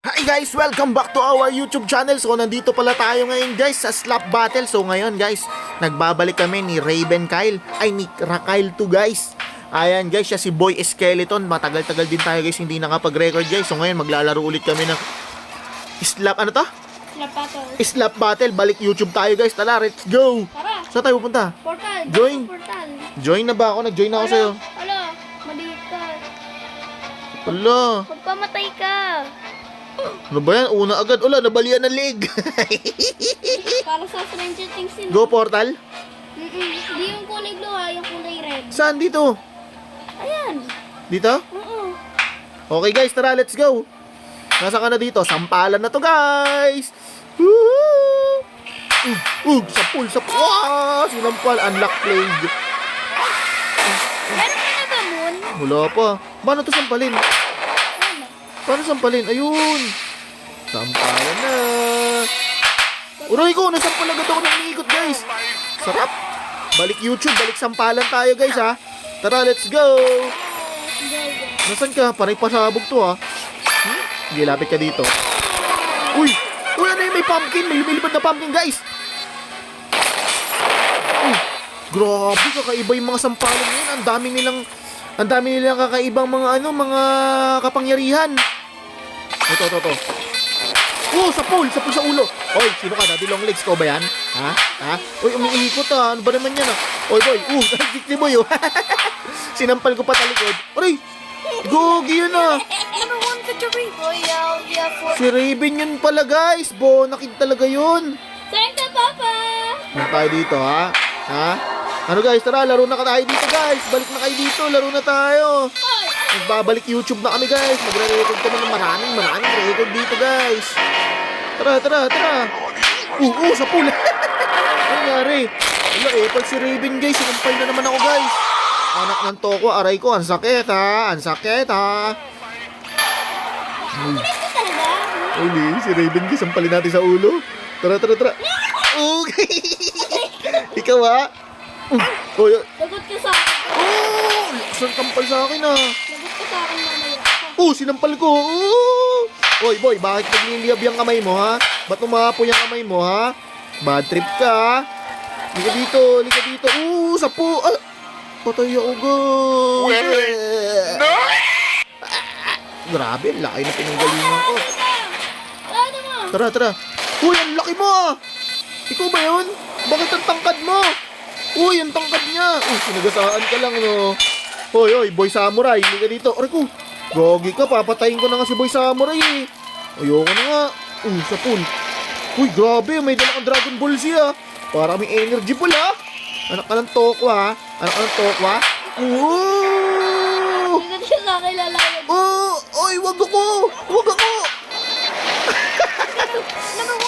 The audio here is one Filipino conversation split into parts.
Hi guys! Welcome back to our YouTube channel. So nandito pala tayo ngayon guys sa slap battle. So ngayon guys, nagbabalik kami ni Raven Kyle. Ay ni Rakyle 2 guys. Ayan guys, siya si Boy Skeleton. Matagal-tagal din tayo guys, hindi nakapag-record guys. So ngayon maglalaro ulit kami ng slap, ano to? Slap battle. Slap battle. Balik YouTube tayo guys. Tara, let's go! Tara. Saan tayo pupunta? Portal. Join. Portal. Join na ba ako? Nag-join na ako sa'yo. Alo. Maliit ka. Hala. Magpamatay ka. Ano ba yan? Una agad. Ula, nabalian ng leg. Para sa Stranger Things yun. Go portal? Hindi yung kulay blue ha, yung kulay red. Saan dito? Ayan. Dito? Oo. Okay guys, tara, let's go. Nasa ka na dito? Sampalan na to guys. Woo! Sapul. Wow! Sinampal, unlock plague. Meron ka na ba, Moon? Wala pa. Paano to sampalin? Ano? Paano sampalin? Ayun. Sampalan na. Uray ko, nasampal agad ako ng iniikot guys. Sarap. Balik YouTube, balik sampalan tayo guys ha. Tara, let's go. Nasaan ka? Panay pasabog to ha. Sige, lapit ka dito. Uy, ano yun? May pumpkin. May lumilipad na pumpkin guys. Grabe, kakaiba yung mga sampalan ngayon. Ang dami nilang kakaibang mga mga kapangyarihan. Ito. Sapul sa ulo. Oy, sino ka? Daddy long legs ko ba yan? Ha? Oy, umiikot ha. Ano ba naman yan ha? Oy, boy. Nagdik ni boy. Sinampal ko pa talikod. Oy, gogi yun ha. Number 1 victory. Si Raven yun pala guys. Bonakid talaga yun. Thank you, Papa. Ano tayo dito ha? Ano guys, tara, laro na tayo dito guys. Balik na kayo dito, laro na tayo. Magbabalik YouTube na kami guys. Magre-record kami ng maraming record dito guys. Tara. Sapul. Ano nangyari? Wala pag si Raven guys, sinampal na naman ako guys. Anak ng toko, aray ko, ang sakit ha. Kulit ko talaga. Uli, si Raven guys, sampalin natin sa ulo. Tara. Okay. Ikaw ha? Oy. Lagot ka sa akin. Lakas ng tampal sa akin ah. Lagot ka sa akin mamaya. Sinampal ko. Oy, boy, bakit nagliliyab yung kamay mo ha? Ba't umapo yung kamay mo ha? Bad trip ka ha? Lika dito. Sapo. Patay ako guys. No! Grabe, laki na pinanggalingan ko. Ano mo? Tara. Uy, ang laki mo ah. Ikaw ba yun? Bakit ang tangkad mo? Uy, ang tangkad niya. Sinagasaan ka lang no. Hoy, Boy Samurai, hindi ka dito. Aray ko, gogi ka, papatayin ko na nga si Boy Samurai eh. Ayoko na nga. Sapul. Uy, grabe, may dala kang Dragon Ball siya. Para may energy pala. Anak ka ng toko ha. Lagot ka sa akin lalayan. Oy, wag ako.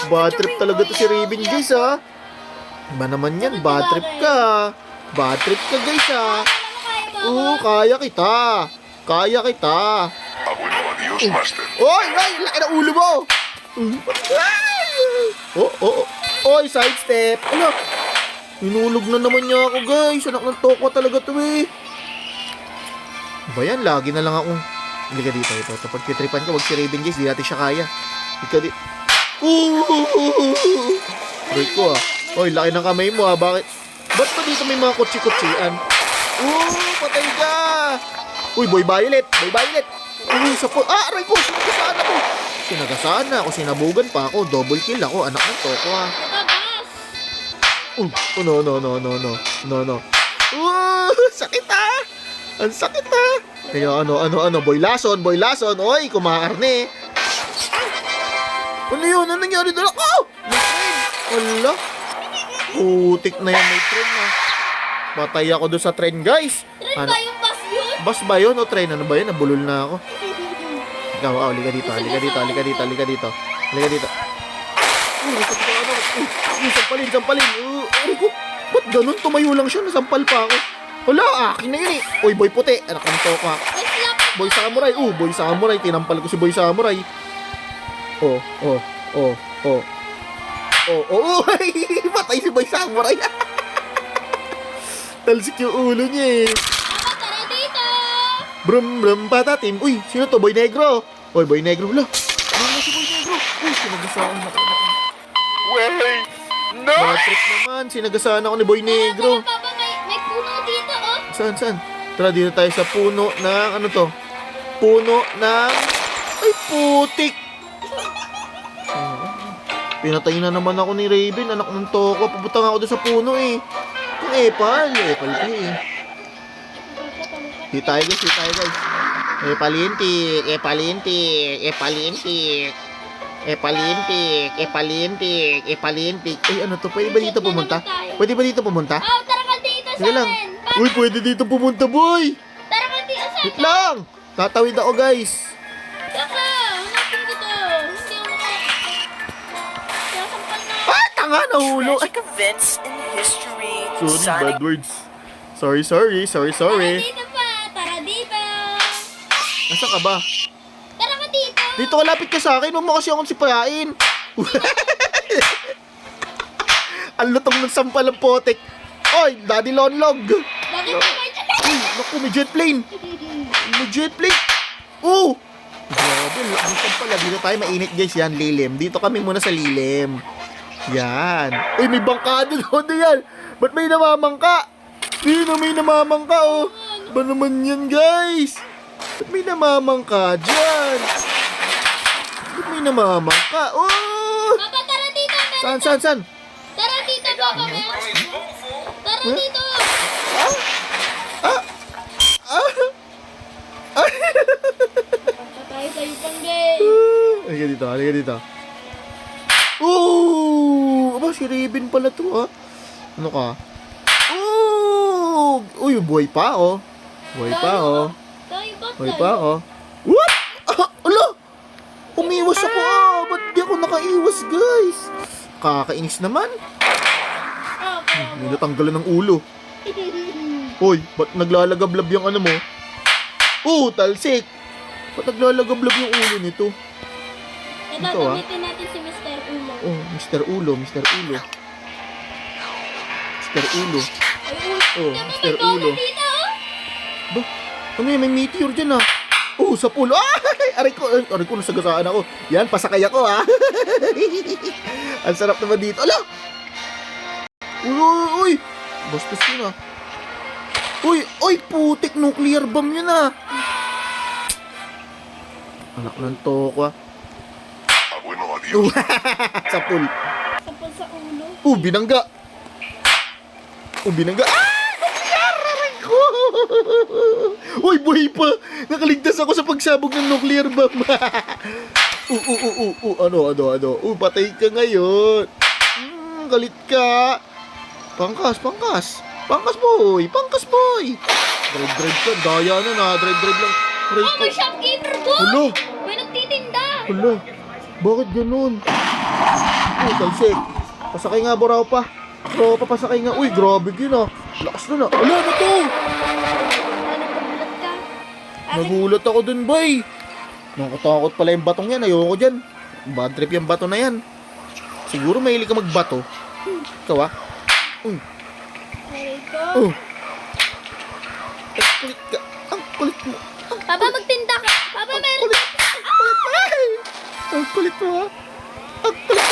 Bad trip talaga to si Raven guys ha. Ba naman yan, bad trip ka guys ha. Kaya kita. Oy, laki na ulo mo. Oy, sidestep. Ano? Hinulog na naman niya ako guys. Anak ng toko talaga to eh. Ba yan, lagi na lang akong halika dito. Kapag kitripan ka, wag si Raven guys, di natin siya kaya. Ika di. Break ko ah. Oy, laki ng kamay mo ah. Bakit ba dito may mga kutsi-kutsian? Patay ka. Uy, Boy Violet. Sapo. Aray ko, sinagasaan ako. Sinabugan pa ako. Double kill ako. Anak ng toko ah. No. Sakit ah. Ang sakit ah. Kaya ano, Boy Lason. Oy, kumakarne. Ano yun? Ano nangyari doon? May train. Wala. Putik na yan, may train na. Patay ako doon sa train, guys. Train ba yung bus yun? Bus ba yun o train? Ano ba yun? Nabulol na ako. Ikaw, halika dito. Sampalin. Aray ko, ba't ganun? Tumayo lang siya, nasampal pa ako. Wala, akin na yun eh. Uy, Boy Puti. Anak ng toko ha. Boy Samurai. Tinampal ko si Boy Samurai. Patay si Boy Samurai. Talsik yung ulo niya eh. Tara dito! Brum patatim. Uy, sino to? Boy Negro. Oy, Boy Negro. Wala. Ano si Uy, sinagasaan ako. Wait! Bad trip naman. Sinagasaan ako ni Boy Negro. Papa, may puno dito, oh. Saan? Tara, dito tayo sa puno ng, ano to? Puno ng, ay, putik! Pinatay na naman ako ni Raven, anak ng toko. Papunta nga ako doon sa puno eh. Kung epal ka eh. Hit tayo guys. Epalintik. Ay, ano to? Pwede ba dito pumunta? Oh, tara ka dito sa Sige lang. amin. Uy, pwede dito pumunta, boy! Tara ka dito sa Wait lang! Tatawid ako, guys. Saka, hanapin ko to. Hindi ako sasampal na. Ah, tanga, nahulo. Ay, Magic events in history. sorry, Sonic bad words. Sorry. Tara dito pa. Tara dito. Nasaan ka ba? Tara ka dito. Dito ka, lapit ka sa akin. Huwag mo kasi akong sipayain. Ang lutong ng sampal ng potek. Oy, Daddy Lonlog. Bakit ka ba dyan? Uy, naku, may jet plane. Oh! Grabe, ang sampal. Dito tayo mainit, guys. Yan, lilim. Dito kami muna sa lilim. Yan. Uy, may bangka doon yan. Ba't may namamangka? May namamangka, oh. Ba naman yan, guys? Ba't may namamangka dyan? Ba't may namamangka? Oh! Papa, tara dito. Saan? Tara dito, Papa. Tara dito. Patay tayo pang gay. Halika dito. Oh! Aba, si Raven pala to, ah. Ano ka? Oh! Uy, buhay pa, oh. Buhay pa, oh. What? Ah, ala! Umiwas ako, ah. Ba't di ako nakaiwas, guys? Kakainis naman. May natanggalan ng ulo. Hoy, ba't naglalagablab yung ano mo? Oh, talsik. Ba't naglalagablab yung ulo nito? Ito, gamitin natin si Mr. Ulo. Oh, Mr. Ulo. Oh, Mr. Ulo. Dito, oh. Ba? Ano yan? May meteor dyan, ah. Oh, sa pulo. Ay! Aray ko, nasagasaan ako. Yan, pasakay ako, ah. Ang sarap naman dito. Ala! Uy! Bastos yun, ah. Uy, putik. Nuclear bomb yun, ah. Anak ng toko, ah. Sa pool. Sampal sa ulo. Binangga. Ah! Nuclear! Aray ko! Uy, buhay pa! Nakaligtas ako sa pagsabog ng nuclear bomb. Ano? Patay ka ngayon. Galit ka. Pangkas, boy. Drive ka. Daya na. Drive lang. Oh, may shopkeeper doon. Hala! May nagtitinda. Bakit ganun? Talsik. Pasakay nga, buraw pa. Pasakay nga. Uy, grabe yun, ah. Lakas na. Ala, ano to? Nagulat ka. Nagulat ako dun, boy. Nakatakot pala yung batong yan. Ayoko dyan. Bad trip yung bato na yan. Siguro mahilig ka magbato. Ikaw, ah. Aray ko. Oh. Ang kulit ka. Ang kulit mo. Papa, magtinda ka. Papa, meron. Ang kulit mo, ah. Ang kulit.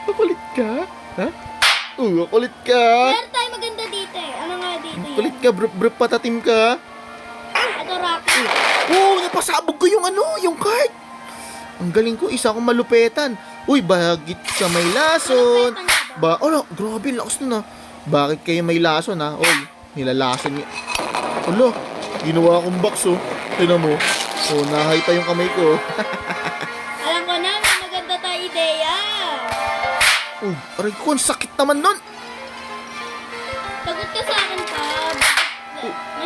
Ang kulit ka? Ha? Ang kulit ka. Meron tayo maganda dito, eh. Ano nga dito Ang yan? kulit ka. Brup patatim ka. Ito, Rocky. Napasabog ko yung card. Ang galing ko, isa akong malupetan. Uy, bagit ka may lason. Grabe, lakas na. Bakit kayo may lason, ha? Uy, nilalason niya. Ginawa akong box, oh. Tignan mo. Nahay pa yung kamay ko. Alam ko na, may maganda tayo ideya. Aray ko, ang sakit naman nun. Sagot ka sa akin, Pab.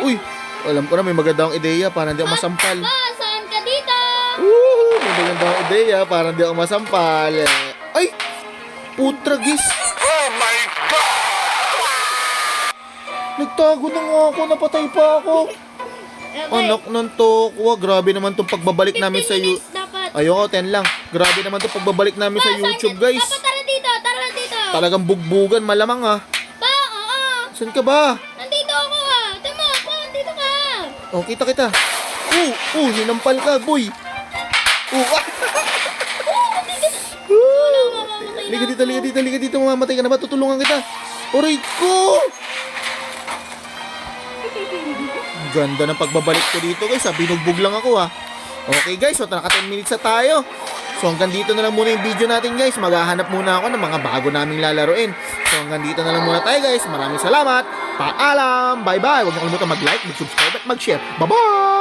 Uy, alam ko na may magandang ideya para hindi ako masampal. Pa, saan ka dito? May magandang ideya para hindi ako masampal. Ay! Putragis! Oh my God! Nagtago na nga ako, napatay pa ako. Okay. Anak ng tokwa, grabe naman itong pagbabalik namin sa 15 YouTube. minutes dapat. Ayoko, 10 lang. Grabe naman itong pagbabalik namin sa YouTube, guys. Papa, tara dito. Talagang bugbugan, malamang, ah. Pa, oo. Saan ka ba? Nandito ako, ah. Tama, pa, nandito ka. Oh, kita. Hinampal ka, boy. Liga dito, mamamatay ka na ba? Tutulungan kita. Aray ko! Ganda ng pagbabalik ko dito guys, binugbog lang ako ha. Okay guys, so naka 10 minutes na tayo. So hanggang dito na lang muna yung video natin guys. Maghahanap muna ako ng mga bago naming lalaroin. So hanggang dito na lang muna tayo guys. Maraming salamat. Paalam. Bye bye. Huwag niyo kalimutan mag-like, mag-subscribe at mag-share. Bye bye.